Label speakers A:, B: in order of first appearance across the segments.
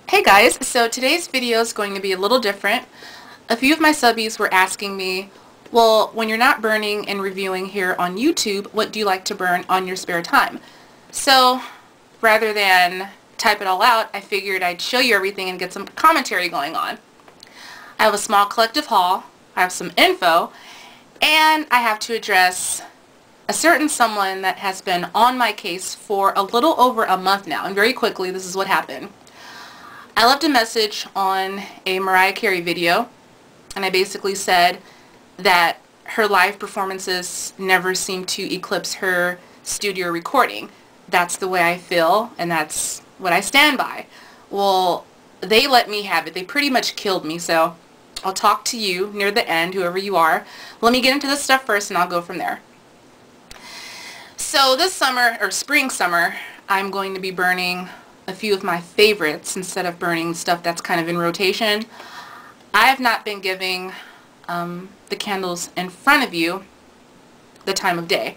A: Hey guys, so today's video is going to be a little different. A few of my subbies were asking me, well, when you're not burning and reviewing here on YouTube, what do you like to burn on your spare time? So rather than type it all out, I figured I'd show you everything and get some commentary going on. I have a small collective haul, I have some info, and I have to address a certain someone that has been on my case for a little over a month now. And very quickly, this is what happened. I left a message on a Mariah Carey video, and I basically said that her live performances never seem to eclipse her studio recording. That's the way I feel, and that's what I stand by. Well, they let me have it. They pretty much killed me, so I'll talk to you near the end, whoever you are. Let me get into this stuff first, and I'll go from there. So this summer, or spring-summer, I'm going to be burning a few of my favorites instead of burning stuff that's kind of in rotation. I have not been giving the candles in front of you the time of day.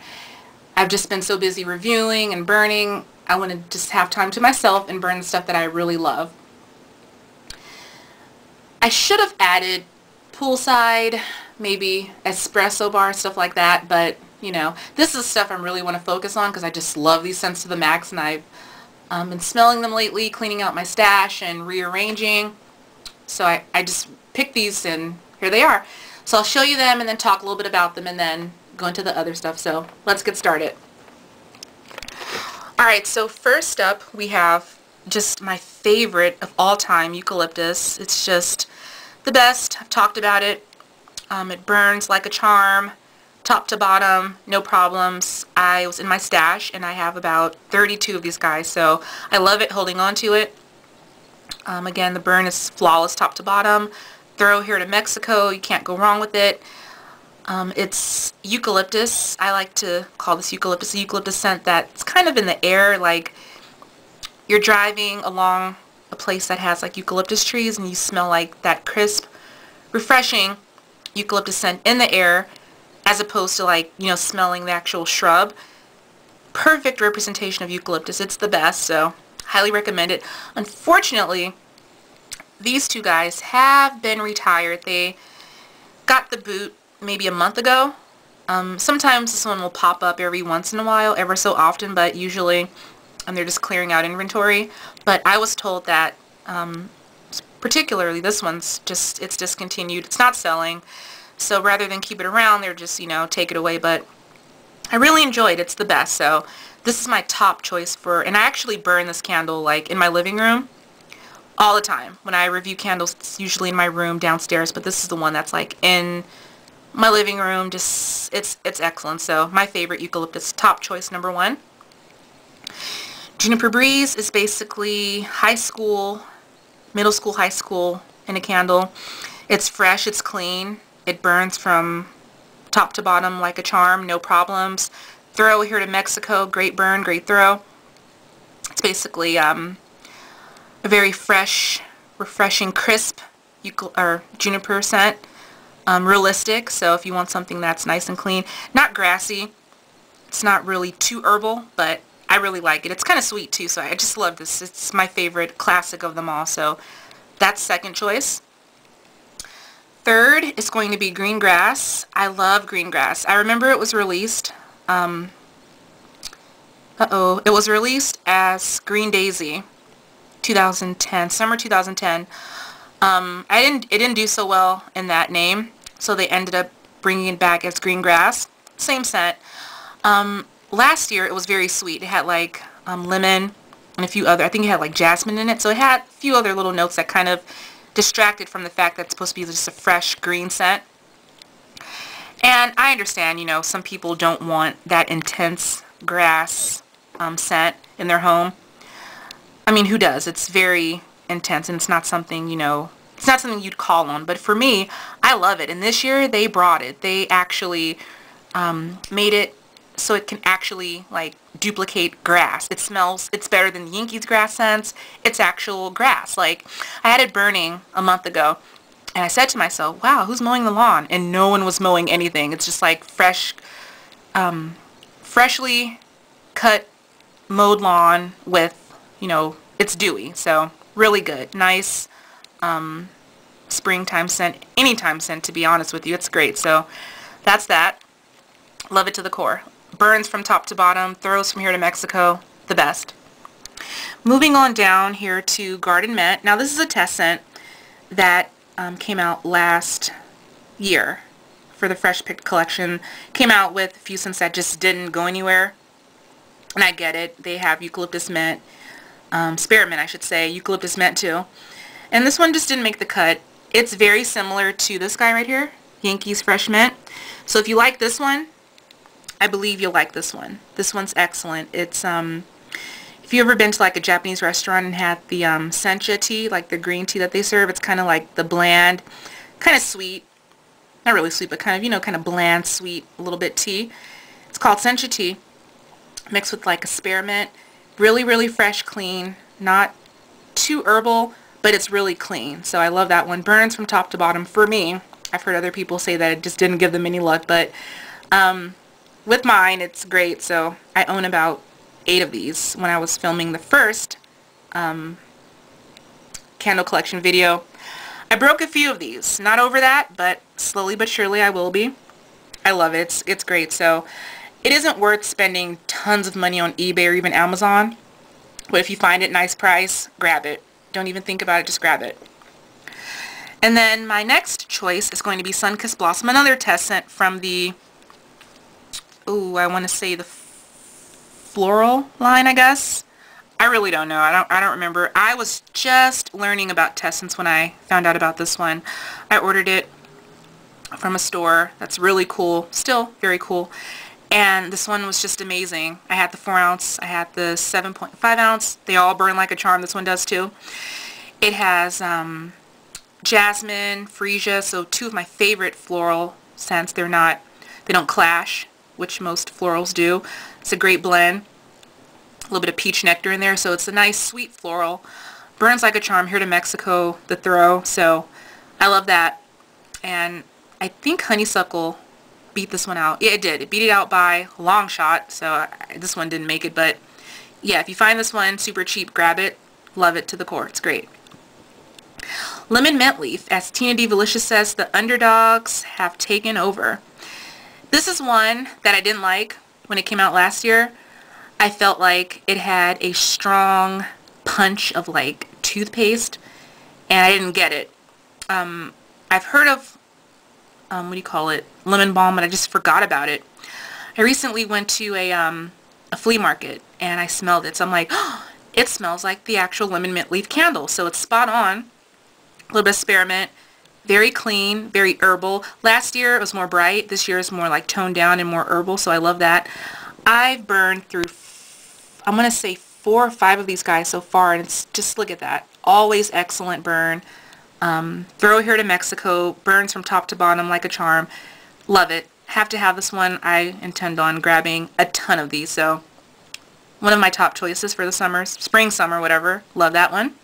A: I've just been so busy reviewing and burning. I want to just have time to myself and burn the stuff that I really love. I should have added poolside, maybe espresso bar, stuff like that, but you know, this is stuff I really want to focus on because I just love these scents to the max, and I've been smelling them lately, cleaning out my stash and rearranging. So I just picked these and here they are. So I'll show you them and then talk a little bit about them and then go into the other stuff. So let's get started. Alright, so first up we have just my favorite of all time, eucalyptus. It's just the best. I've talked about it. It burns like a charm. Top to bottom, no problems. I was in my stash and I have about 32 of these guys, so I love it holding on to it. Again, the burn is flawless top to bottom. Throw here to Mexico, you can't go wrong with it. It's eucalyptus. I like to call this eucalyptus a eucalyptus scent that's kind of in the air, like you're driving along a place that has like eucalyptus trees and you smell like that crisp, refreshing eucalyptus scent in the air, as opposed to like, you know, smelling the actual shrub. Perfect representation of eucalyptus. It's the best, so highly recommend it. Unfortunately, these two guys have been retired. They got the boot maybe a month ago. Sometimes this one will pop up every once in a while, ever so often, but usually they're just clearing out inventory. But I was told that particularly this one's just, it's discontinued. It's not selling. So rather than keep it around, they're just, you know, take it away. But I really enjoy it. It's the best. So this is my top choice for, and I actually burn this candle like in my living room all the time. When I review candles, it's usually in my room downstairs, but this is the one that's like in my living room. Just, it's excellent. So my favorite eucalyptus, top choice number one. Juniper Breeze is basically high school, middle school, high school in a candle. It's fresh, it's clean. It burns from top to bottom like a charm, no problems. Throw here to Mexico, great burn, great throw. It's basically a very fresh, refreshing, crisp juniper scent. Realistic, so if you want something that's nice and clean. Not grassy. It's not really too herbal, but I really like it. It's kind of sweet too, so I just love this. It's my favorite classic of them all, so that's second choice. Third is going to be green grass. I love green grass. I remember it was released, it was released as Green Daisy, 2010, summer 2010. It didn't do so well in that name, so they ended up bringing it back as green grass. Same scent. Last year it was very sweet. It had like lemon and a few other, I think it had like jasmine in it, so it had a few other little notes that kind of distracted from the fact that it's supposed to be just a fresh green scent. And I understand, you know, some people don't want that intense grass scent in their home. I mean, who does? It's very intense and it's not something, you know, it's not something you'd call on. But for me, I love it. And this year they brought it. They actually made it so it can actually like duplicate grass. It smells, it's better than Yankees grass scents. It's actual grass. Like, I had it burning a month ago and I said to myself, wow, who's mowing the lawn? And no one was mowing anything. It's just like fresh, freshly cut mowed lawn with, you know, it's dewy. So Really good. Nice springtime scent, anytime scent, to be honest with you. It's great. So that's that. Love it to the core. Burns from top to bottom, throws from here to Mexico, the best. Moving on down here to Garden Mint. Now this is a test scent that came out last year for the Fresh Picked collection. Came out with a few scents that just didn't go anywhere. And I get it. They have eucalyptus mint, spearmint I should say, eucalyptus mint too. And this one just didn't make the cut. It's very similar to this guy right here, Yankees Fresh Mint. So if you like this one, I believe you'll like this one. This one's excellent. It's if you've ever been to like a Japanese restaurant and had the sencha tea, like the green tea that they serve, it's kind of like the bland, kind of sweet, not really sweet, but kind of, you know, kind of bland, sweet, a little bit tea. It's called sencha tea, mixed with like a spearmint. Really, really fresh, clean, not too herbal, but it's really clean. So I love that one. Burns from top to bottom for me. I've heard other people say that it just didn't give them any luck, but with mine, it's great. So I own about 8 of these. When I was filming the first candle collection video, I broke a few of these. Not over that, but slowly but surely I will be. I love it. It's great. So it isn't worth spending tons of money on eBay or even Amazon, but if you find it nice price, grab it. Don't even think about it, just grab it. And then my next choice is going to be Sunkissed Blossom, another test scent from the, I want to say the floral line, I guess. I really don't know. I don't remember. I was just learning about test scents when I found out about this one. I ordered it from a store that's really cool, still very cool. And this one was just amazing. I had the 4 ounce, I had the 7.5 ounce. They all burn like a charm. This one does too. It has jasmine, freesia, so 2 of my favorite floral scents. They don't clash, which most florals do. It's a great blend. A little bit of peach nectar in there, so it's a nice sweet floral. Burns like a charm. Here to Mexico, the throw. So I love that. And I think honeysuckle beat this one out. Yeah, it did. It beat it out by a long shot, so this one didn't make it, but yeah, if you find this one super cheap, grab it. Love it to the core. It's great. Lemon Mint Leaf. As Tina D. Delicious says, the underdogs have taken over. This is one that I didn't like when it came out last year. I felt like it had a strong punch of like toothpaste, and I didn't get it. I've heard of what do you call it, lemon balm, and I just forgot about it. I recently went to a flea market and I smelled it, so I'm like, oh, it smells like the actual lemon mint leaf candle. So it's spot on. A little bit of spearmint, very clean, very herbal. Last year it was more bright. This year is more like toned down and more herbal, so I love that. I've burned through, I'm going to say 4 or 5 of these guys so far, and it's just, look at that. Always excellent burn. Throw here to Mexico, burns from top to bottom like a charm. Love it. Have to have this one. I intend on grabbing a ton of these, so one of my top choices for the summer, spring, summer, whatever. Love that one.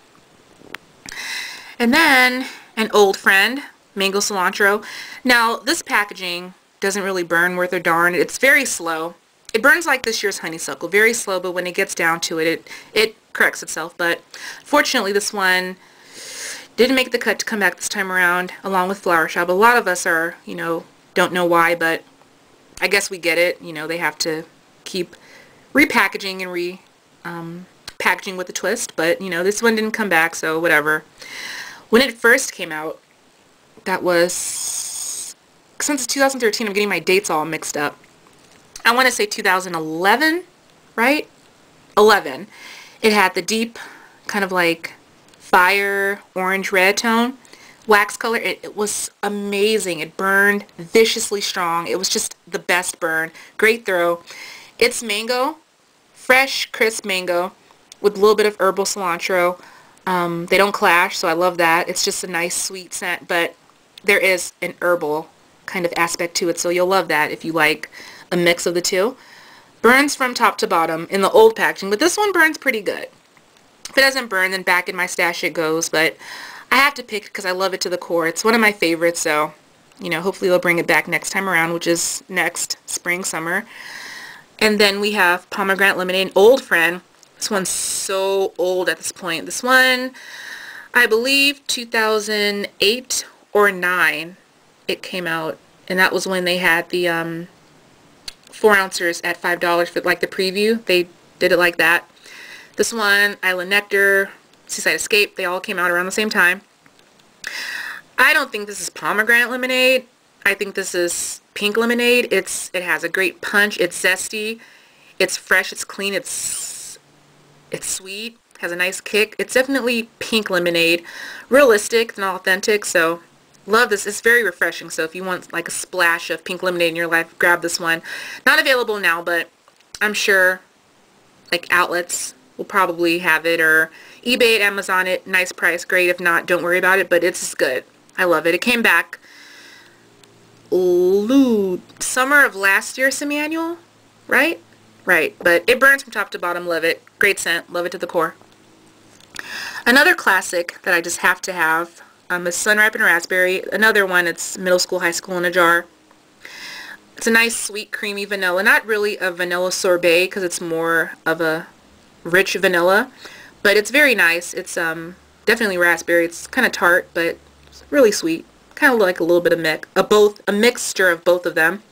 A: And then an old friend, mango cilantro. Now this packaging doesn't really burn worth a darn. It's very slow. It burns like this year's honeysuckle, very slow, but when it gets down to it, it corrects itself. But fortunately this one didn't make the cut to come back this time around, along with Flower Shop. A lot of us are, you know, don't know why, but I guess we get it. You know, they have to keep repackaging and packaging with a twist, but, you know, this one didn't come back, so whatever. When it first came out, that was, since it's 2013, I'm getting my dates all mixed up. I want to say 2011, right? 11. It had the deep, kind of like fire orange red tone wax color. It was amazing. It burned viciously strong. It was just the best burn. Great throw. It's mango, fresh crisp mango with a little bit of herbal cilantro. They don't clash, so I love that. It's just a nice sweet scent, but there is an herbal kind of aspect to it, so you'll love that if you like a mix of the two. Burns from top to bottom in the old packaging, but this one burns pretty good. If it doesn't burn, then back in my stash it goes, but I have to pick it because I love it to the core. It's one of my favorites, so, you know, hopefully they'll bring it back next time around, which is next spring, summer. And then we have Pomegranate Lemonade, an old friend. This one's so old at this point. This one, I believe 2008 or 9 it came out, and that was when they had the 4 ounces at $5 for like the preview. They did it like that. This one, Island Nectar, Seaside Escape, they all came out around the same time. I don't think this is pomegranate lemonade. I think this is pink lemonade. It has a great punch. It's zesty. It's fresh. It's clean. It's sweet. Has a nice kick. It's definitely pink lemonade. Realistic and authentic. So love this. It's very refreshing. So if you want like a splash of pink lemonade in your life, grab this one. Not available now, but I'm sure like outlets will probably have it, or eBay it, Amazon it. Nice price. Great. If not, don't worry about it, but it's good. I love it. It came back summer of last year, semi-annual, right? Right. But it burns from top to bottom. Love it. Great scent. Love it to the core. Another classic that I just have to have is Sun Ripened Raspberry. Another one, it's middle school, high school in a jar. It's a nice, sweet, creamy vanilla. Not really a vanilla sorbet because it's more of a rich vanilla, but it's very nice. It's definitely raspberry. It's kind of tart, but it's really sweet. Kind of like a little bit of a mixture of both of them.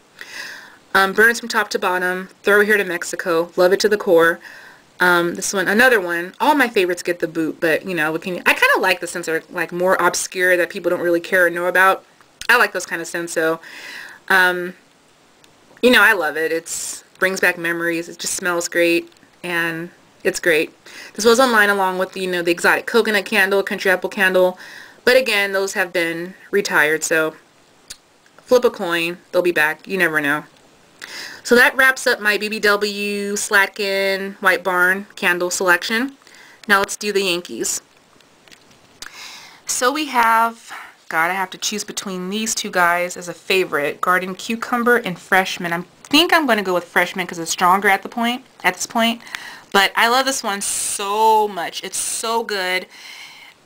A: Burns from top to bottom. Throw here to Mexico. Love it to the core. This one, another one. All my favorites get the boot, but you know, I kind of like the scents that are like more obscure that people don't really care or know about. I like those kind of scents, so you know, I love it. It brings back memories. It just smells great, and it's great. This was online along with, you know, the exotic coconut candle, country apple candle, but again, those have been retired, so flip a coin. They'll be back. You never know. So that wraps up my B&BW Slatkin White Barn candle selection. Now let's do the Yankees. So we have, God, I have to choose between these two guys as a favorite, Garden Cucumber and Fresh Mint. I think I'm going to go with Fresh Mint because it's stronger at this point. But I love this one so much. It's so good.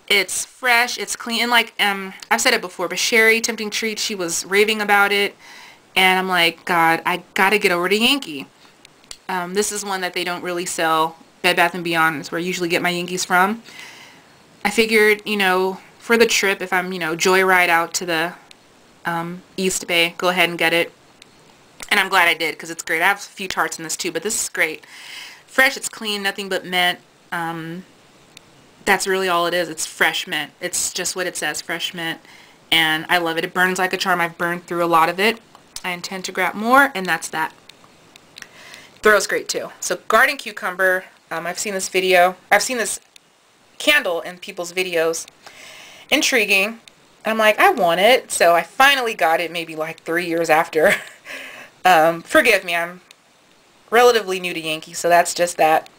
A: It's fresh, it's clean, and like I've said it before, but Sherry, Tempting Treat, she was raving about it, and I'm like, God, I gotta get over to Yankee. This is one that they don't really sell. Bed Bath & Beyond is where I usually get my Yankees from. I figured, you know, for the trip, if I'm, you know, joyride out to the East Bay, go ahead and get it. And I'm glad I did, because it's great. I have a few tarts in this too, but this is great. Fresh, it's clean, nothing but mint. That's really all it is. It's fresh mint. It's just what it says, fresh mint. And I love it. It burns like a charm. I've burned through a lot of it. I intend to grab more, and that's that. Throws great too. So Garden Cucumber, I've seen this candle in people's videos. Intriguing. And I'm like, I want it. So I finally got it maybe like 3 years after. Forgive me, I'm relatively new to Yankee, so that's just that.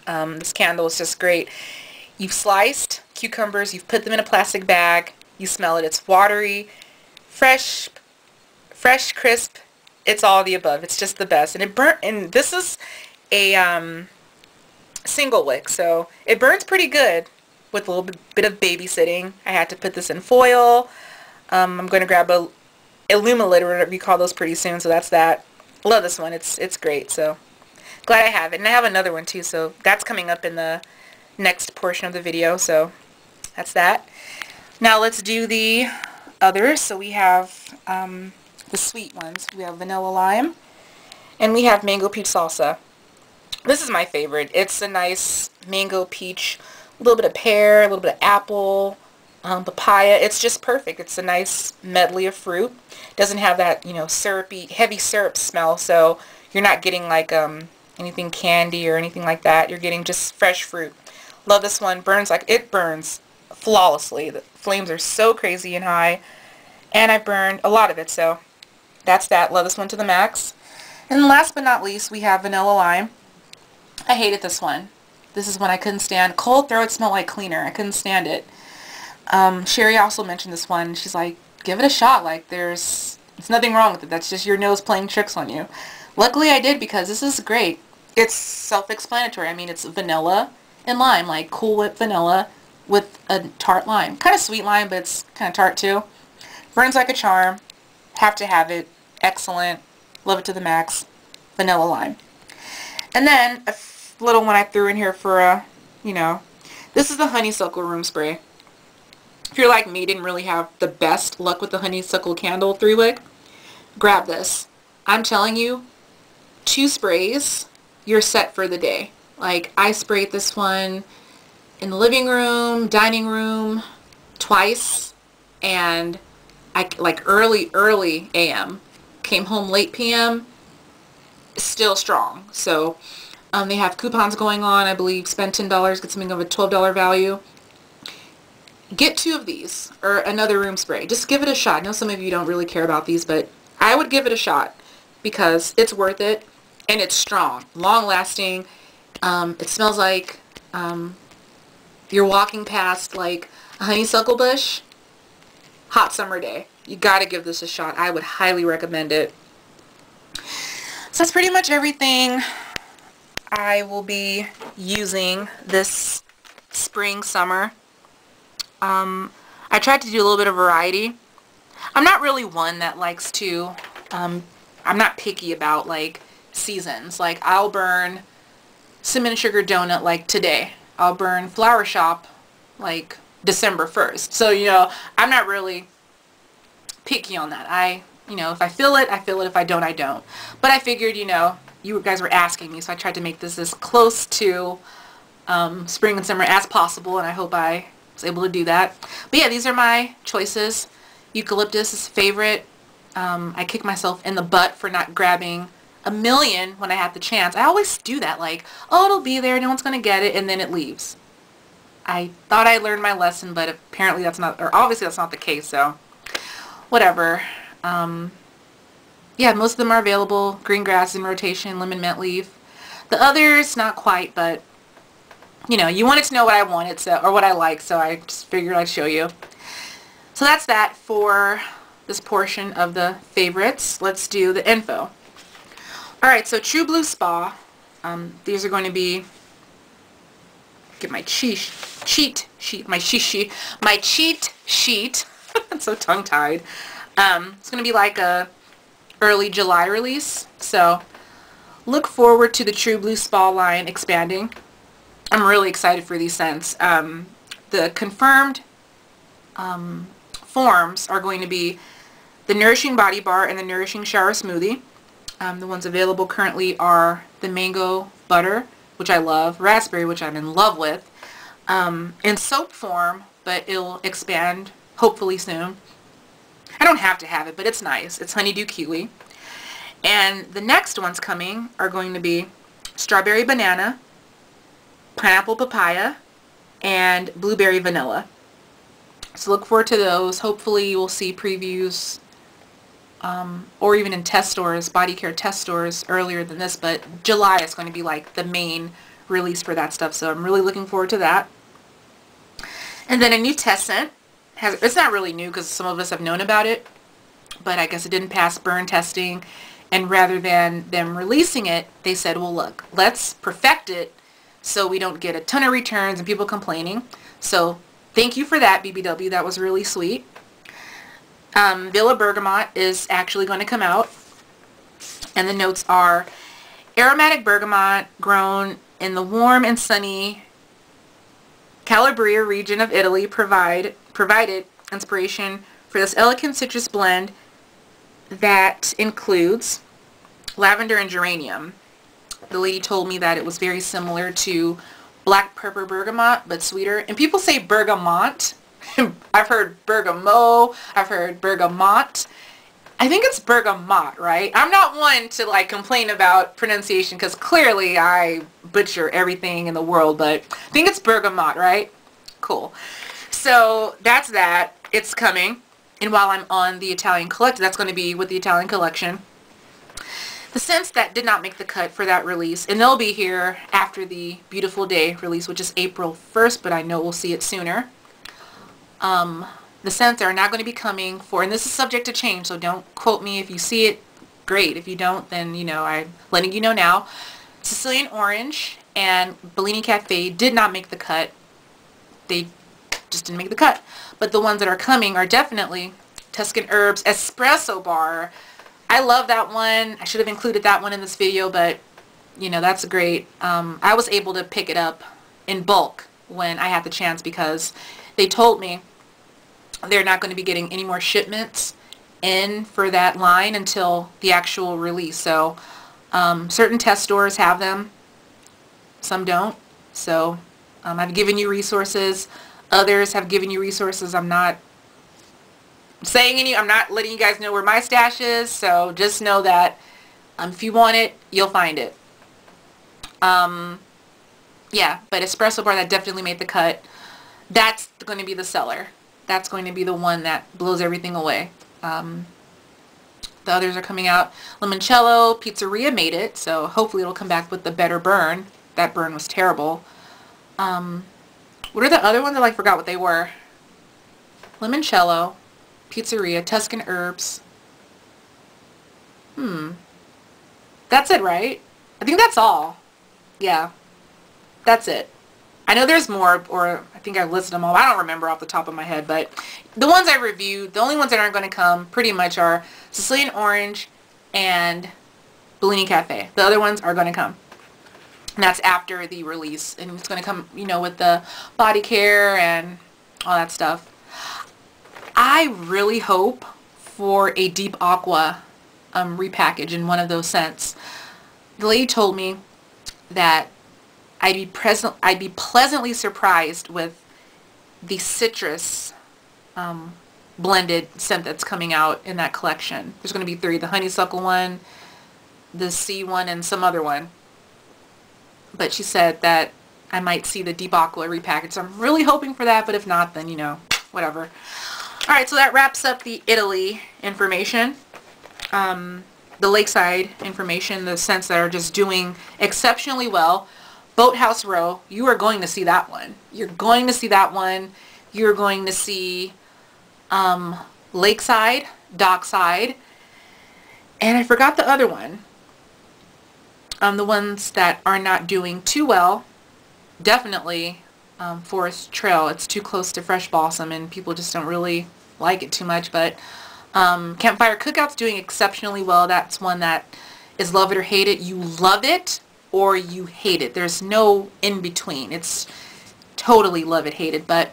A: This candle is just great. You've sliced cucumbers, you've put them in a plastic bag, you smell it, it's watery, fresh, crisp, it's all the above. It's just the best. And this is a single wick, so it burns pretty good with a little bit of babysitting. I had to put this in foil. I'm going to grab a Illumilid or whatever you call those pretty soon, so that's that. Love this one. It's great, so glad I have it. And I have another one too, so that's coming up in the next portion of the video, so that's that. Now let's do the others. So we have the sweet ones. We have vanilla lime, and we have mango peach salsa. This is my favorite. It's a nice mango peach, a little bit of pear, a little bit of apple, papaya. It's just perfect. It's a nice medley of fruit. Doesn't have that, you know, syrupy, heavy syrup smell, so you're not getting like anything candy or anything like that. You're getting just fresh fruit. Love this one. It burns flawlessly. The flames are so crazy and high, and I've burned a lot of it, so that's that. Love this one to the max. And last but not least, we have vanilla lime. I hated this one. This is one I couldn't stand. Cold throat smelled like cleaner. I couldn't stand it. Sherry also mentioned this one. She's like, give it a shot. Like, it's nothing wrong with it. That's just your nose playing tricks on you. Luckily I did, because this is great. It's self-explanatory. I mean, it's vanilla and lime, like Cool Whip vanilla with a tart lime. Kind of sweet lime, but it's kind of tart too. Burns like a charm. Have to have it. Excellent. Love it to the max. Vanilla lime. And then a little one I threw in here for a, you know, this is the honeysuckle room spray. If you're like me, didn't really have the best luck with the honeysuckle candle 3-wick, grab this. I'm telling you, 2 sprays, you're set for the day. Like, I sprayed this one in the living room, dining room, twice, and I, like, early AM. Came home late PM, still strong. So, they have coupons going on, I believe. Spend $10, get something of a $12 value. Get 2 of these, or another room spray. Just give it a shot. I know some of you don't really care about these, but I would give it a shot because it's worth it, and it's strong, long-lasting. It smells like you're walking past like a honeysuckle bush. Hot summer day. You gotta give this a shot. I would highly recommend it. So that's pretty much everything I will be using this spring, summer. I tried to do a little bit of variety. I'm not really one that likes to, I'm not picky about like seasons. Like, I'll burn cinnamon sugar donut like today. I'll burn flower shop like December 1st. So, you know, I'm not really picky on that. You know, if I feel it, I feel it. If I don't, I don't. But I figured, you know, you guys were asking me, so I tried to make this as close to spring and summer as possible, and I hope I was able to do that. But yeah, these are my choices. Eucalyptus is favorite. I kick myself in the butt for not grabbing a million when I had the chance. I always do that, like, oh, it'll be there, no one's going to get it, and then it leaves. I thought I learned my lesson, but apparently that's not, or obviously that's not the case, so whatever. Yeah, most of them are available. Green grass in rotation, lemon mint leaf. The others, not quite, but you know, you wanted to know what I wanted, so, or what I like, so I just figured I'd show you. So that's that for this portion of the favorites. Let's do the info. Alright, so True Blue Spa. These are going to be, get my cheat sheet. I'm so tongue-tied. It's going to be like a early July release, so look forward to the True Blue Spa line expanding. I'm really excited for these scents. The confirmed forms are going to be the Nourishing Body Bar and the Nourishing Shower Smoothie. The ones available currently are the Mango Butter, which I love, Raspberry, which I'm in love with, in soap form, but it'll expand hopefully soon. I don't have to have it, but it's nice. It's Honeydew Kiwi. And the next ones coming are going to be Strawberry Banana, Pineapple Papaya, and Blueberry Vanilla. So look forward to those. Hopefully you will see previews or even in test stores, body care test stores earlier than this, but July is going to be like the main release for that stuff, so I'm really looking forward to that. And then a new test scent. It's not really new because some of us have known about it, but I guess it didn't pass burn testing, and rather than them releasing it, they said, well, look, let's perfect it so we don't get a ton of returns and people complaining. So thank you for that, B&BW. That was really sweet. Villa Bergamot is actually going to come out, and the notes are aromatic bergamot grown in the warm and sunny Calabria region of Italy provided inspiration for this elegant citrus blend that includes lavender and geranium. The lady told me that it was very similar to black pepper bergamot, but sweeter. And people say bergamot. I've heard bergamot. I've heard bergamot. I think it's bergamot, right? I'm not one to like complain about pronunciation because clearly I butcher everything in the world, but I think it's bergamot, right? Cool. So that's that. It's coming. And while I'm on the Italian collection, that's going to be with the Italian collection. The scents that did not make the cut for that release, and they'll be here after the Beautiful Day release, which is April 1st, but I know we'll see it sooner. The scents are not going to be coming for, and this is subject to change, so don't quote me. If you see it, great. If you don't, then, you know, I'm letting you know now. Sicilian Orange and Bellini Café did not make the cut. They just didn't make the cut. But the ones that are coming are definitely Tuscan Herbs Espresso Bar. I love that one. I should have included that one in this video, but you know, that's great. I was able to pick it up in bulk when I had the chance because they told me they're not going to be getting any more shipments in for that line until the actual release. So certain test stores have them, some don't. So I've given you resources. Others have given you resources. I'm not letting you guys know where my stash is. So just know that if you want it, you'll find it. Yeah, but Espresso Bar, that definitely made the cut. That's going to be the seller. That's going to be the one that blows everything away. The others are coming out. Limoncello, Pizzeria made it, so hopefully it'll come back with the better burn. That burn was terrible. What are the other ones? I forgot what they were. Limoncello, Pizzeria, Tuscan Herbs. That's it, right? I think that's all. Yeah, that's it. I know there's more, or I think I listed them all. I don't remember off the top of my head, but the ones I reviewed, the only ones that aren't going to come pretty much are Sicilian Orange and Bellini Café. The other ones are going to come. And that's after the release. And it's going to come, you know, with the body care and all that stuff. I really hope for a deep aqua repackage in one of those scents. The lady told me that I'd be pleasantly surprised with the citrus blended scent that's coming out in that collection. There's going to be 3, the honeysuckle one, the sea one, and some other one. But she said that I might see the Deep Aqua repackaged. So I'm really hoping for that, but if not, then, you know, whatever. Alright, so that wraps up the Italy information. The Lakeside information, the scents that are just doing exceptionally well. Boathouse Row, you are going to see that one. You're going to see that one. You're going to see Lakeside, Dockside, and I forgot the other one. The ones that are not doing too well, definitely Forest Trail. It's too close to Fresh Blossom and people just don't really like it too much, but Campfire Cookout's doing exceptionally well. That's one that is love it or hate it. You love it or you hate it. There's no in between. It's totally love it, hate it, but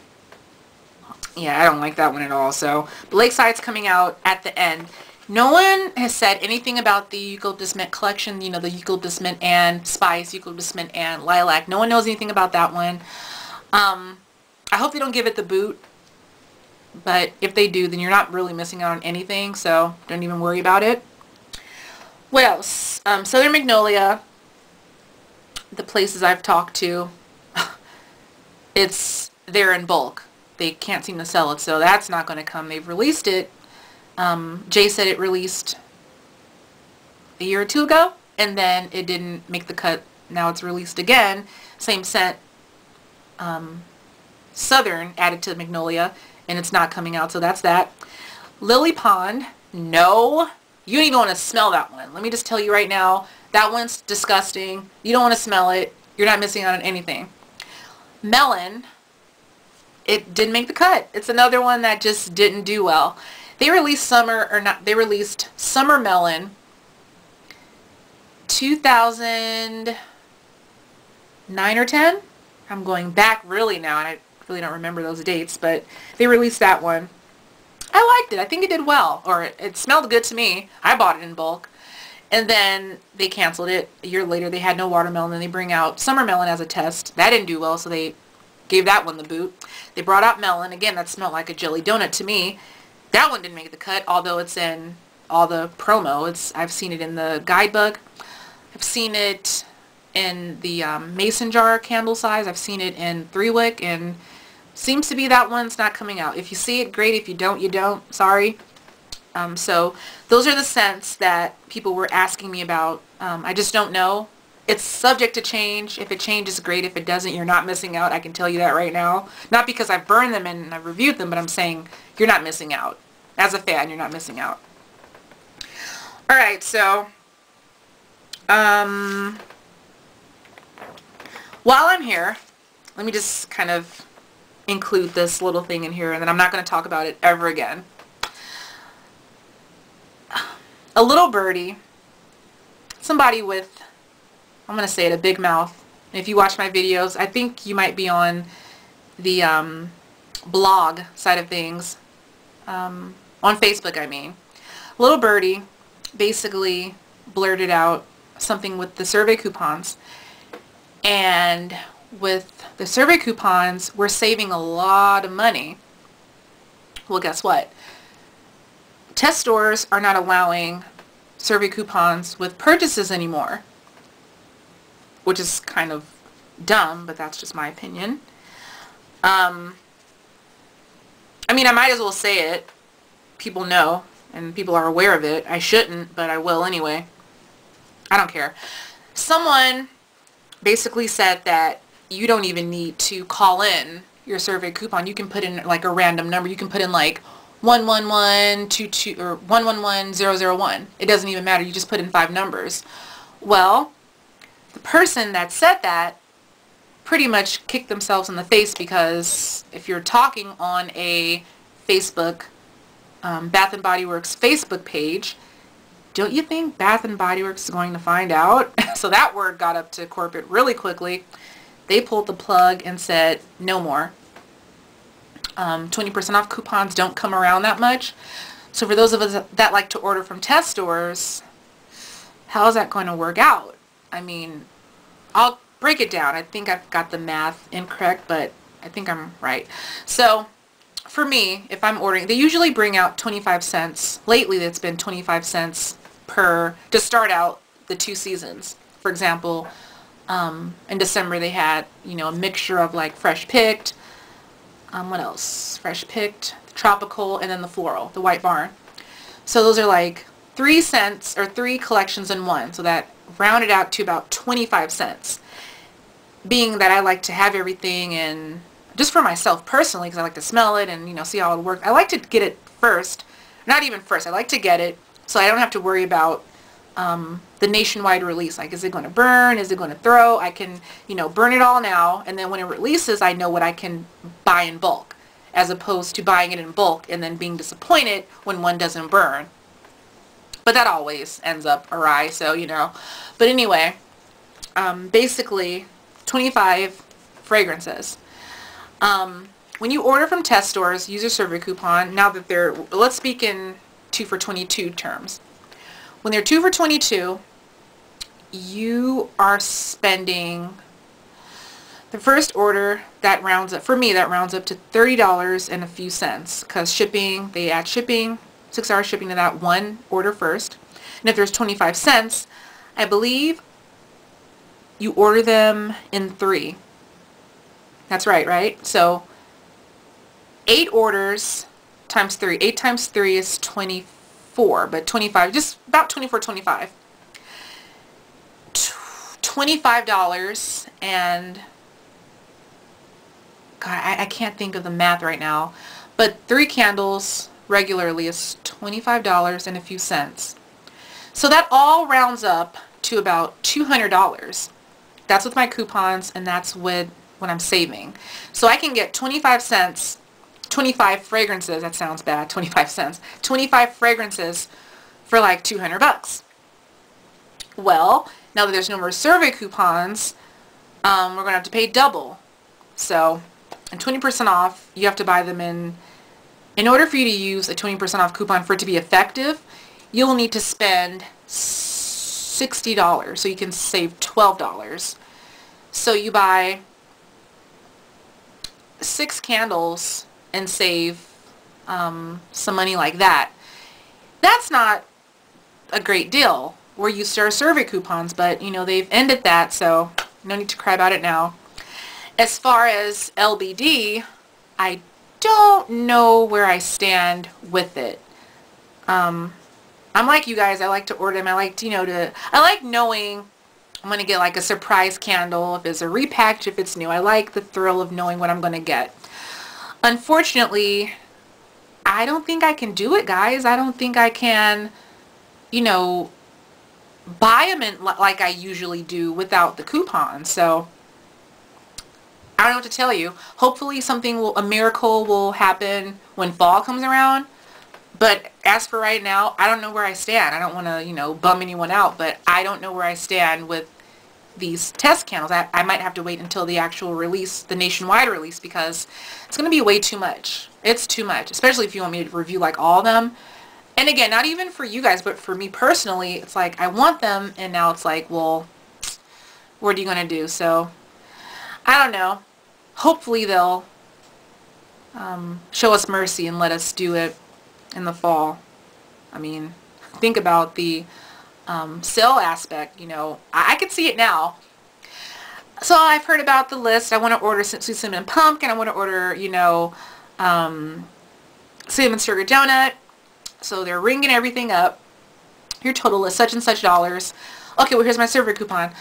A: yeah, I don't like that one at all. So Lakeside's coming out at the end. No one has said anything about the Eucalyptus Mint collection, you know, the Eucalyptus Mint and Spice, Eucalyptus Mint and Lilac. No one knows anything about that one. I hope they don't give it the boot, but if they do, then you're not really missing out on anything, so don't even worry about it. What else? Southern Magnolia, the places I've talked to, it's there in bulk. They can't seem to sell it, so that's not going to come. They've released it. Jay said it released a year or 2 ago, and then it didn't make the cut. Now it's released again. Same scent, Southern added to Magnolia, and it's not coming out, so that's that. Lily Pond, no. You don't even want to smell that one. Let me just tell you right now, that one's disgusting. You don't want to smell it. You're not missing out on anything. Melon, it didn't make the cut. It's another one that just didn't do well. They released Summer Melon 2009 or 10. I'm going back really now, and I really don't remember those dates, but they released that one. I liked it. I think it did well, or it smelled good to me. I bought it in bulk. And then they canceled it. A year later, they had no watermelon, and they bring out Summer Melon as a test. That didn't do well, so they gave that one the boot. They brought out Melon. Again, that smelled like a jelly donut to me. That one didn't make the cut, although it's in all the promo. I've seen it in the guidebook. I've seen it in the mason jar candle size. I've seen it in 3-wick, and seems to be that one's not coming out. If you see it, great. If you don't, you don't. Sorry. So those are the scents that people were asking me about. I just don't know. It's subject to change. If it changes, great. If it doesn't, you're not missing out. I can tell you that right now. Not because I've burned them and I've reviewed them, but I'm saying you're not missing out. As a fan, you're not missing out. Alright, so while I'm here, let me just kind of include this little thing in here, and then I'm not going to talk about it ever again. A little birdie, somebody with I'm going to say it, a big mouth. And if you watch my videos, I think you might be on the blog side of things, on Facebook I mean. Little birdie basically blurted out something with the survey coupons, and with the survey coupons we're saving a lot of money. Well, guess what? Test stores are not allowing survey coupons with purchases anymore, which is kind of dumb, but that's just my opinion. I mean, I might as well say it. People know, and people are aware of it. I shouldn't, but I will anyway. I don't care. Someone basically said that you don't even need to call in your survey coupon. You can put in like a random number. You can put in like 11122 or 111001. It doesn't even matter. You just put in 5 numbers. Well, the person that said that pretty much kicked themselves in the face, because if you're talking on a Facebook, Bath and Body Works Facebook page, don't you think Bath and Body Works is going to find out? So that word got up to corporate really quickly. They pulled the plug and said no more. 20% off coupons don't come around that much. So for those of us that like to order from test stores, how is that going to work out? I mean, I'll break it down. I think I've got the math incorrect, but I think I'm right. So for me, if I'm ordering, they usually bring out 25 cents. Lately, it's been 25 cents per, to start out the 2 seasons. For example, in December they had, you know, a mixture of like fresh picked, what else? Fresh picked, tropical, and then the floral, the White Barn. So those are like 3 cents or 3 collections in one. So that rounded out to about 25 cents. Being that I like to have everything, and just for myself personally, because I like to smell it and, you know, see how it works. I like to get it first. Not even first. I like to get it so I don't have to worry about the nationwide release. Like, is it going to burn? Is it going to throw? I can, you know, burn it all now, and then when it releases, I know what I can buy in bulk, as opposed to buying it in bulk and then being disappointed when one doesn't burn. But that always ends up awry, so, you know. But anyway, basically, 25 fragrances. When you order from test stores, use your survey coupon. Now that they're, let's speak in 2 for 22 terms. When they're 2 for 22, you are spending, the first order, that rounds up, for me, that rounds up to $30 and a few cents, because shipping, they add shipping, 6-hour shipping to that one order first. And if there's 25 cents, I believe you order them in 3. That's right, right? So 8 orders times 3. 8 times 3 is 24, but 25, just about 24, 25. $25, and God, I can't think of the math right now, but 3 candles regularly is $25 and a few cents. So that all rounds up to about $200. That's with my coupons, and that's with what I'm saving. So I can get 25 cents, 25 fragrances, that sounds bad, 25 cents, 25 fragrances for like 200 bucks. Well, now that there's no more survey coupons, we're going to have to pay double. So, and 20% off, you have to buy them in order for you to use a 20% off coupon for it to be effective, you'll need to spend $60, so you can save $12. So you buy 6 candles and save some money like that. That's not a great deal. We're used to our survey coupons, but you know, they've ended that, so no need to cry about it now. As far as LBD, I don't know where I stand with it. I'm like you guys, I like to order them. I like to, you know, I like knowing I'm going to get like a surprise candle, if it's a repackage, if it's new. I like the thrill of knowing what I'm going to get. Unfortunately, I don't think I can do it, guys. I don't think I can, you know, buy them in like I usually do without the coupon. So I don't know what to tell you. Hopefully a miracle will happen when fall comes around. But as for right now, I don't know where I stand. I don't want to, you know, bum anyone out, but I don't know where I stand with these test candles. I might have to wait until the actual release, the nationwide release, because it's going to be way too much. It's too much, especially if you want me to review like all of them. And again, not even for you guys, but for me personally, it's like I want them, and now it's like, well, what are you going to do? So, I don't know. Hopefully they'll show us mercy and let us do it in the fall. I mean, think about the sale aspect, you know. I could see it now. So I've heard about the list. I want to order sweet cinnamon pumpkin. I want to order, you know, cinnamon sugar donut. So they're ringing everything up. Your total is such and such dollars. Okay, well, here's my SURV coupon.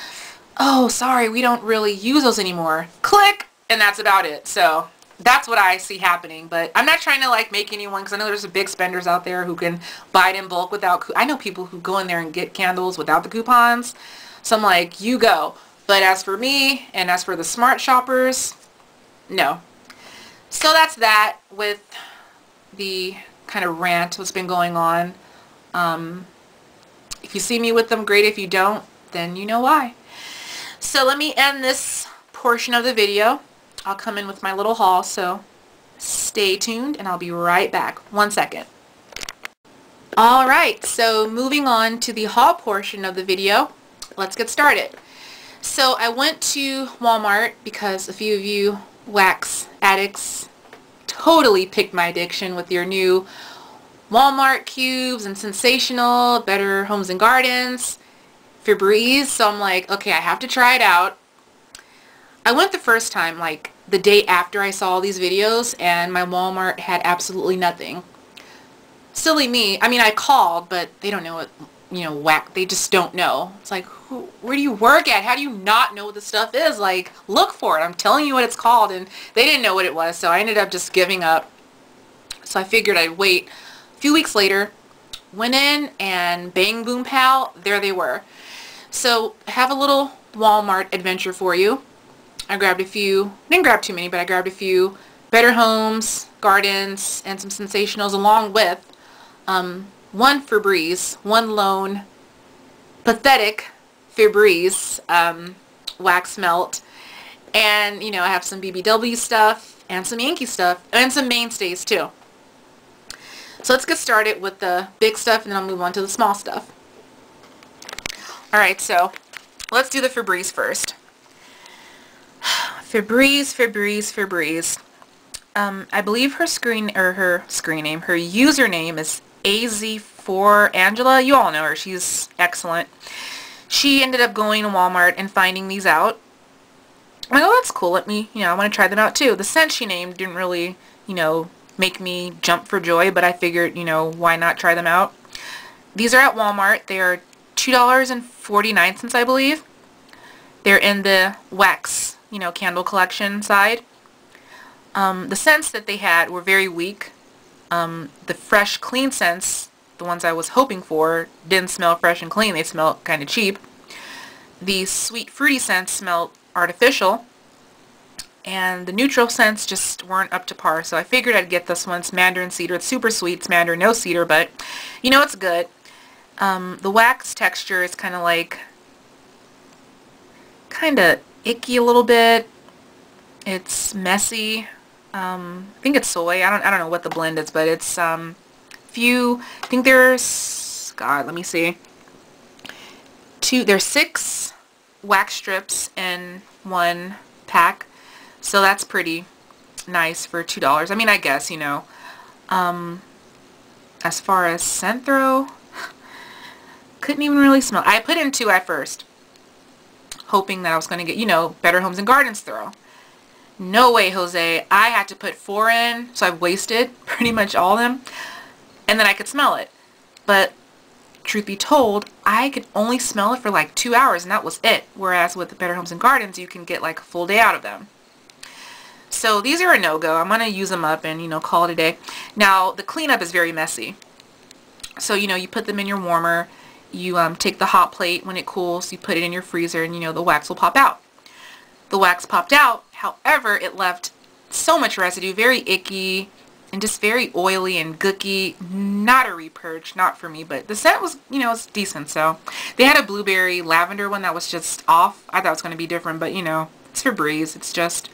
A: Oh, sorry, we don't really use those anymore. Click, and that's about it. So that's what I see happening. But I'm not trying to like make anyone, because I know there's big spenders out there who can buy it in bulk without, I know people who go in there and get candles without the coupons. So I'm like, you go. But as for me, and as for the smart shoppers, no. So that's that with the kind of rant that's been going on. If you see me with them, great. If you don't, then you know why. So let me end this portion of the video. I'll come in with my little haul, so stay tuned and I'll be right back. 1 second. Alright, so moving on to the haul portion of the video, let's get started. So I went to Walmart because a few of you wax addicts totally picked my addiction with your new Walmart cubes and Sensational, Better Homes and Gardens, Febreze. So I'm like, okay, I have to try it out. I went the first time, like the day after I saw all these videos, and my Walmart had absolutely nothing. Silly me. I mean, I called, but they don't know what, you know, they just don't know. It's like, where do you work at? How do you not know what the stuff is? Like, look for it. I'm telling you what it's called, and they didn't know what it was, so I ended up just giving up. So I figured I'd wait. A few weeks later, went in, and bang, boom, pow, there they were. So I have a little Walmart adventure for you. I grabbed a few, didn't grab too many, but I grabbed a few Better Homes, Gardens, and some Sensationals, along with one Febreze, one lone pathetic Febreze wax melt, and you know, I have some B&BW stuff and some Yankee stuff and some mainstays too. So let's get started with the big stuff, and then I'll move on to the small stuff. Alright, so let's do the Febreze first. Febreze. I believe her username is AZ4Angela. You all know her. She's excellent. She ended up going to Walmart and finding these out. I'm like, oh, that's cool. Let me, you know, I want to try them out too. The scent she named didn't really, you know, make me jump for joy, but I figured, you know, why not try them out? These are at Walmart. They are $2.49, I believe. They're in the wax, you know, candle collection side. The scents that they had were very weak. The fresh, clean scents, the ones I was hoping for, didn't smell fresh and clean. They smelled kind of cheap. The sweet, fruity scents smelled artificial. And the neutral scents just weren't up to par. So I figured I'd get this one. It's mandarin cedar. It's super sweet. It's mandarin, no cedar, but you know, it's good. The wax texture is kind of like, kind of icky a little bit. It's messy. I think it's soy. I don't know what the blend is, but it's I think there's, God, let me see. There's 6 wax strips in one pack, so that's pretty nice for $2. I mean, I guess, you know. As far as scent throw, couldn't even really smell. I put in 2 at first, hoping that I was going to get, you know, Better Homes and Gardens throw. No way, Jose. I had to put 4 in, so I've wasted pretty much all of them, and then I could smell it. But truth be told, I could only smell it for like 2 hours, and that was it. Whereas with the Better Homes and Gardens, you can get like a full day out of them. So these are a no-go. I'm going to use them up and, you know, call it a day. Now, the cleanup is very messy. So, you know, you put them in your warmer. You take the hot plate when it cools. You put it in your freezer, and, you know, the wax will pop out. The wax popped out. However, it left so much residue, very icky, and just very oily and gooky. Not a repurge, not for me, but the scent was, you know, it's decent. So they had a blueberry lavender one that was just off. I thought it was going to be different, but you know, it's Febreze. It's just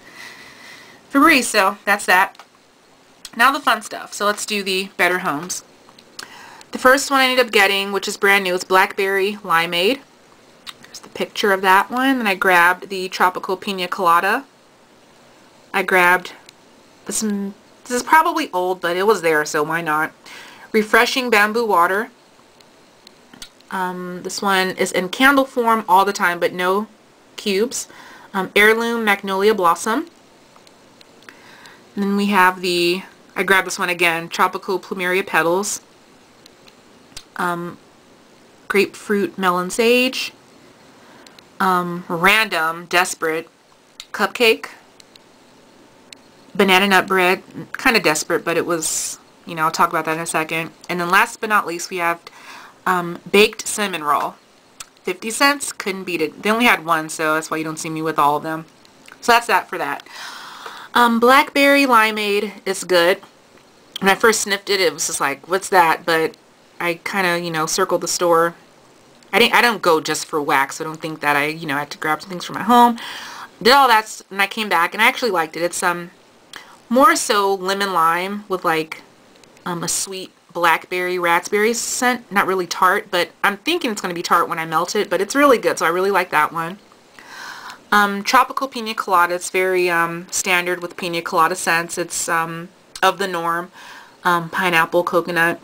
A: Febreze, so that's that. Now the fun stuff. So let's do the Better Homes. The first one I ended up getting, which is brand new, is Blackberry Limeade. There's the picture of that one. And I grabbed the Tropical Pina Colada. I grabbed this. This is probably old, but it was there, so why not? Refreshing Bamboo Water. This one is in candle form all the time, but no cubes. Heirloom Magnolia Blossom. And then we have the, I grabbed this one again, Tropical Plumeria Petals. Grapefruit Melon Sage. Random Desperate Cupcake. Banana Nut Bread. Kind of desperate, but it was, you know, I'll talk about that in a second. And then last but not least, we have Baked Cinnamon Roll. 50 cents. Couldn't beat it. They only had one, so that's why you don't see me with all of them. So that's that for that. Blackberry Limeade is good. When I first sniffed it, it was just like, what's that? But I kind of, you know, circled the store. I don't go just for wax. So I don't think that I, you know, I had to grab some things from my home. Did all that, and I came back, and I actually liked it. It's more so lemon lime with like a sweet blackberry raspberry scent. Not really tart, but I'm thinking it's going to be tart when I melt it, but it's really good, so I really like that one. Tropical Pina Colada. It's very standard with pina colada scents. It's of the norm. Pineapple, coconut,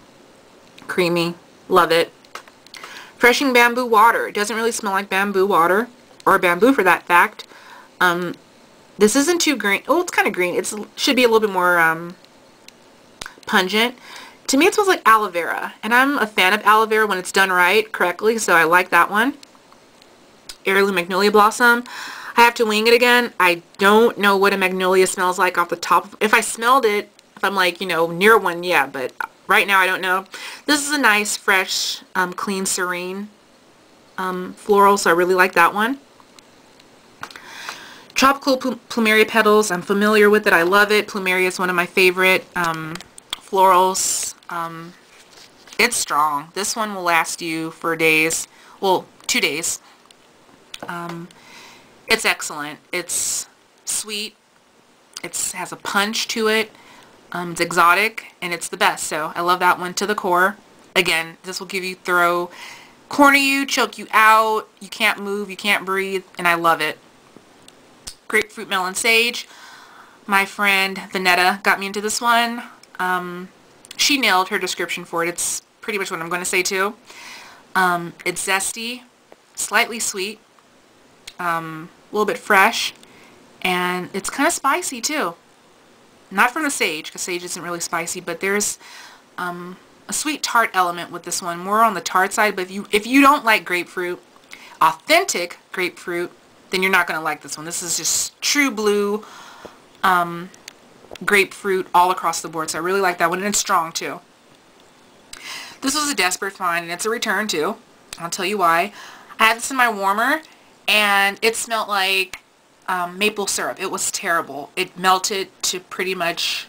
A: creamy. Love it. Refreshing Bamboo Water. It doesn't really smell like bamboo water, or bamboo for that fact. This isn't too green. Oh, it's kind of green. It should be a little bit more pungent. To me, it smells like aloe vera, and I'm a fan of aloe vera when it's done right, correctly, so I like that one. Heirloom Magnolia Blossom. I have to wing it again. I don't know what a magnolia smells like off the top. If I smelled it, if I'm like, you know, near one, yeah, but right now I don't know. This is a nice, fresh, clean, serene floral, so I really like that one. Tropical Plumeria Petals. I'm familiar with it. I love it. Plumeria is one of my favorite florals. It's strong. This one will last you for days. Well, 2 days. It's excellent. It's sweet. It has a punch to it. It's exotic, and it's the best. So I love that one to the core. Again, this will give you corner you, choke you out. You can't move. You can't breathe, and I love it. Grapefruit Melon Sage. My friend Vanetta got me into this one. She nailed her description for it. It's pretty much what I'm going to say too. It's zesty, slightly sweet, a little bit fresh, and it's kind of spicy too. Not from the sage, because sage isn't really spicy, but there's a sweet tart element with this one, more on the tart side. But if you don't like grapefruit, authentic grapefruit, then you're not going to like this one. This is just true blue grapefruit all across the board. So I really like that one, and it's strong too. This was a desperate find, and it's a return too. I'll tell you why. I had this in my warmer, and it smelled like maple syrup. It was terrible. It melted to pretty much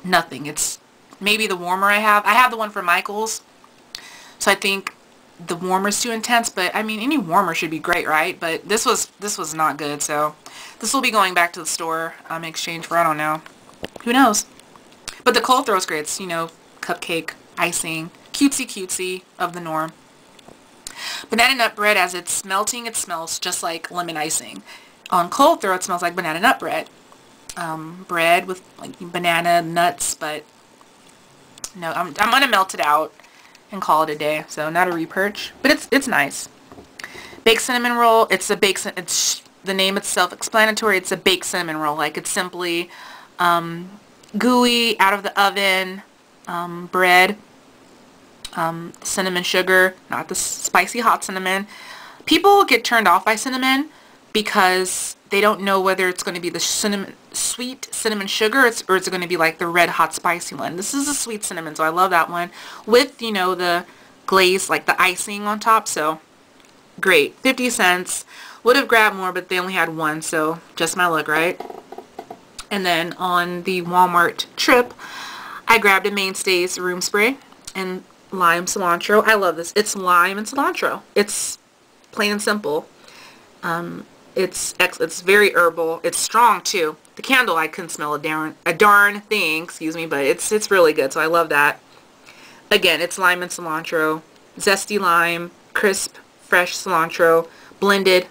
A: nothing. It's maybe the warmer I have. I have the one from Michael's, so I think the warmer's too intense, but I mean, any warmer should be great, right? But this was not good, so this will be going back to the store in exchange for, I don't know, who knows. But the cold throw is great. It's, you know, cupcake, icing, cutesy of the norm. Banana nut bread, as it's melting, it smells just like lemon icing. On cold throw, it smells like banana nut bread. Bread with like banana nuts, but no, I'm gonna melt it out and call it a day. So not a repurge, but it's nice. Baked cinnamon roll. It's the name itself explanatory. It's a baked cinnamon roll. Like, it's simply gooey, out of the oven bread, cinnamon sugar, not the spicy hot cinnamon. People get turned off by cinnamon because they don't know whether it's going to be the sweet cinnamon sugar or it's going to be like the red hot spicy one. This is a sweet cinnamon, so I love that one with, you know, the glaze, like the icing on top. So great. 50 cents. Would have grabbed more, but they only had one, so just my luck, right? And then on the Walmart trip, I grabbed a Mainstays room spray and lime cilantro. I love this. It's lime and cilantro. It's plain and simple. It's very herbal. It's strong too. The candle, I couldn't smell a darn thing, excuse me, but it's really good. So I love that. Again, it's lime and cilantro, zesty lime, crisp, fresh cilantro, blended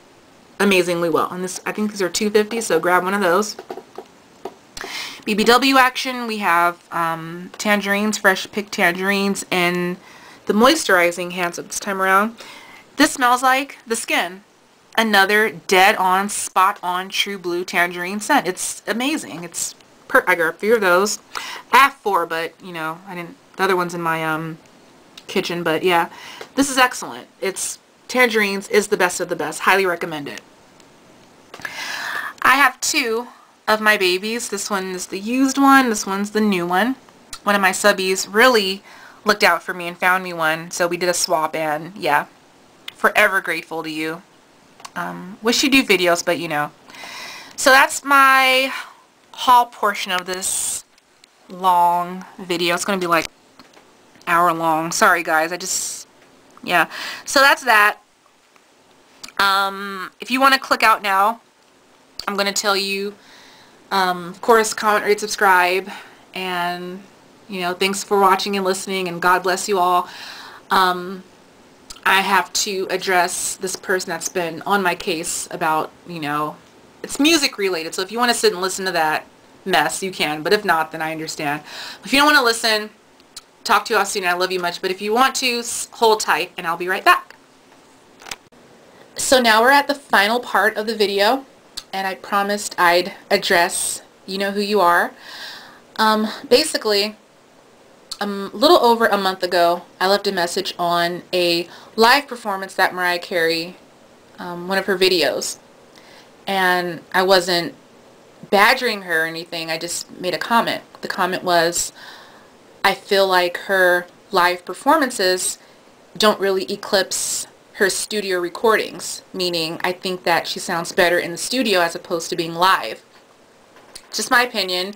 A: amazingly well. And this, I think these are $2.50, so grab one of those. B&BW action, we have tangerines, fresh picked tangerines, and the moisturizing hand soap this time around. This smells like the skin. Another dead on, spot on, true blue tangerine scent. It's amazing. I got a few of those. I have 4, but you know, the other one's in my kitchen, but yeah, this is excellent. Tangerines is the best of the best. Highly recommend it. I have 2 of my babies. This one is the used one. This one's the new one. One of my subbies really looked out for me and found me one, so we did a swap, and yeah, forever grateful to you. Wish you do videos, but you know. So that's my haul portion of this long video. It's going to be like hour long. Sorry guys, yeah. So that's that. If you want to click out now, I'm going to tell you, of course, comment, rate, subscribe, and you know, thanks for watching and listening, and God bless you all. I have to address this person that's been on my case about, you know, it's music related, so if you want to sit and listen to that mess, you can, but if not, then I understand. If you don't want to listen, talk to you all soon. I love you much, but if you want to, hold tight, and I'll be right back. So now we're at the final part of the video, and I promised I'd address you know who you are. Basically, a little over a month ago, I left a message on a live performance that Mariah Carey, one of her videos, and I wasn't badgering her or anything. I just made a comment. The comment was, I feel like her live performances don't really eclipse her studio recordings, meaning I think that she sounds better in the studio as opposed to being live. Just my opinion.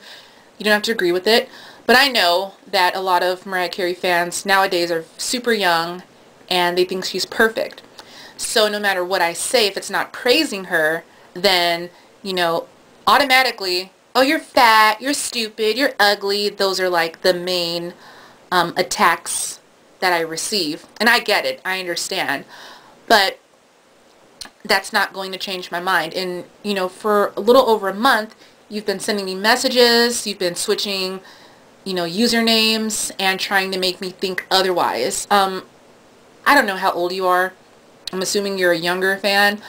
A: You don't have to agree with it. But I know that a lot of Mariah Carey fans nowadays are super young and they think she's perfect. So no matter what I say, if it's not praising her, then, you know, automatically, oh, you're fat, you're stupid, you're ugly. Those are like the main attacks that I receive. And I get it. I understand. But that's not going to change my mind. And, you know, for a little over a month, you've been sending me messages, you've been switching, you know, usernames and trying to make me think otherwise. I don't know how old you are. I'm assuming you're a younger fan.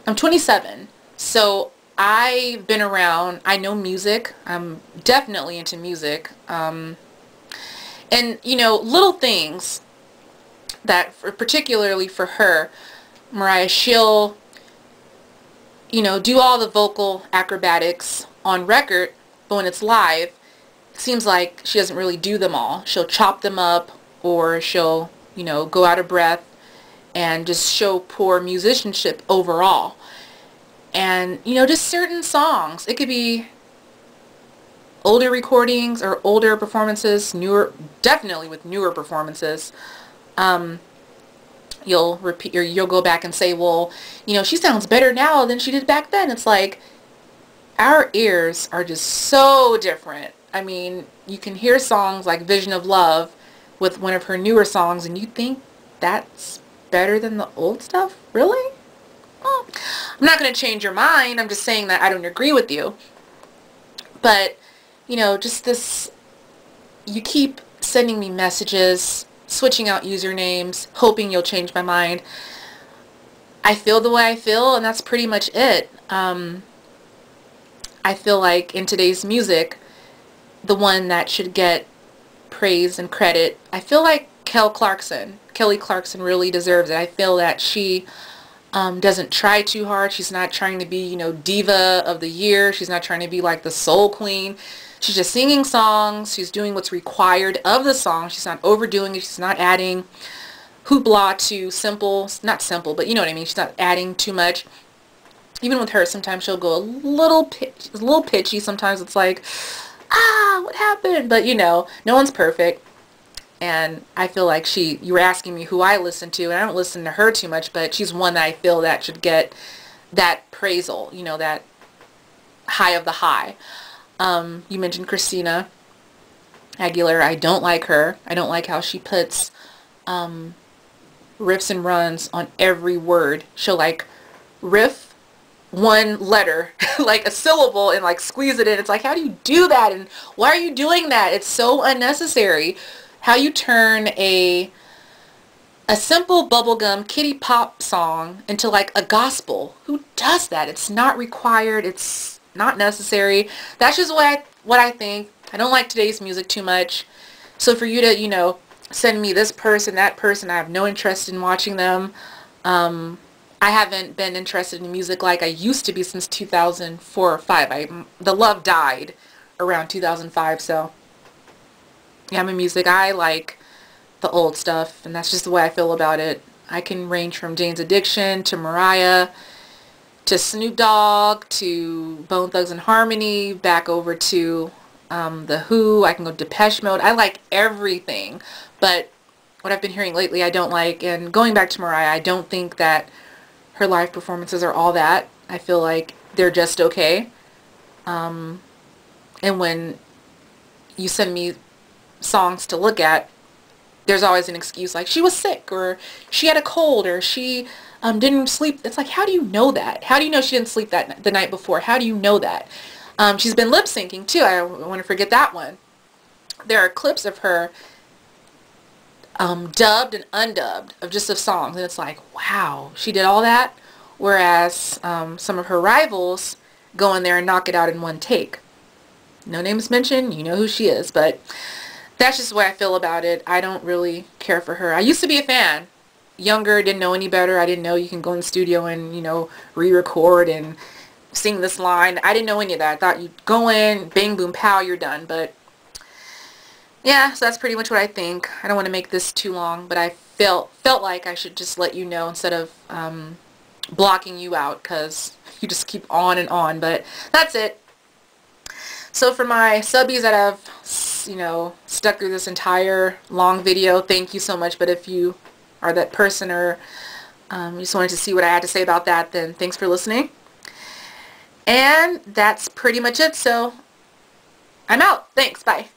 A: I'm 27, so I've been around. I know music. I'm definitely into music. And, you know, little things that, particularly for her, Mariah, she'll, you know, do all the vocal acrobatics on record, but when it's live, it seems like she doesn't really do them all. She'll chop them up, or she'll, you know, go out of breath and just show poor musicianship overall. And, you know, just certain songs. It could be older recordings or older performances, newer, definitely with newer performances. You'll repeat, or you'll go back and say, well, you know, she sounds better now than she did back then. It's like, our ears are just so different. I mean, you can hear songs like Vision of Love with one of her newer songs, and you think that's better than the old stuff? Really? Well, I'm not going to change your mind. I'm just saying that I don't agree with you. But, you know, just this, you keep sending me messages, switching out usernames, hoping you'll change my mind. I feel the way I feel, and that's pretty much it. I feel like in today's music, the one that should get praise and credit, I feel like Kelly Clarkson really deserves it. I feel that she doesn't try too hard. She's not trying to be, you know, diva of the year. She's not trying to be like the soul queen. She's just singing songs. She's doing what's required of the song. She's not overdoing it. She's not adding hoopla to simple, not simple, but you know what I mean. She's not adding too much. even with her, sometimes she'll go a little pitchy. Sometimes it's like, ah, what happened? But you know, no one's perfect. And I feel like you were asking me who I listen to, and I don't listen to her too much, but she's one that I feel that should get that praisal, you know, that high of the high. You mentioned Christina Aguilera. I don't like her. I don't like how she puts riffs and runs on every word. She'll like riff one letter, like a syllable, and like squeeze it in. It's like, how do you do that? And why are you doing that? It's so unnecessary. How you turn a simple bubblegum kitty pop song into like a gospel. Who does that? It's not required. It's not necessary. That's just what I think. I don't like today's music too much. So for you to, you know, send me this person, that person, I have no interest in watching them. I haven't been interested in music like I used to be since 2004 or 5. The love died around 2005, so yeah, I'm in music. I like the old stuff, and that's just the way I feel about it. I can range from Jane's Addiction to Mariah to Snoop Dogg to Bone Thugs and Harmony, back over to The Who. I can go Depeche Mode. I like everything, but what I've been hearing lately I don't like. And going back to Mariah, I don't think that her live performances are all that. I feel like they're just okay. And when you send me songs to look at, there's always an excuse like she was sick, or she had a cold, or she didn't sleep. It's like, how do you know that? How do you know she didn't sleep the night before? How do you know that? She's been lip syncing too. I want to forget that one. There are clips of her dubbed and undubbed of songs, and it's like, wow, she did all that. Whereas some of her rivals go in there and knock it out in one take. No names mentioned, you know who she is, but that's just the way I feel about it. I don't really care for her. I used to be a fan. Younger, didn't know any better. I didn't know you can go in the studio and, you know, re-record and sing this line. I didn't know any of that. I thought you'd go in, bang, boom, pow, you're done. But yeah, so that's pretty much what I think. I don't want to make this too long, but I felt like I should just let you know instead of blocking you out, because you just keep on and on. But that's it. So for my subbies that have, you know, stuck through this entire long video, thank you so much. But if you are that person, or you just wanted to see what I had to say about that, then thanks for listening. And that's pretty much it. So I'm out. Thanks. Bye.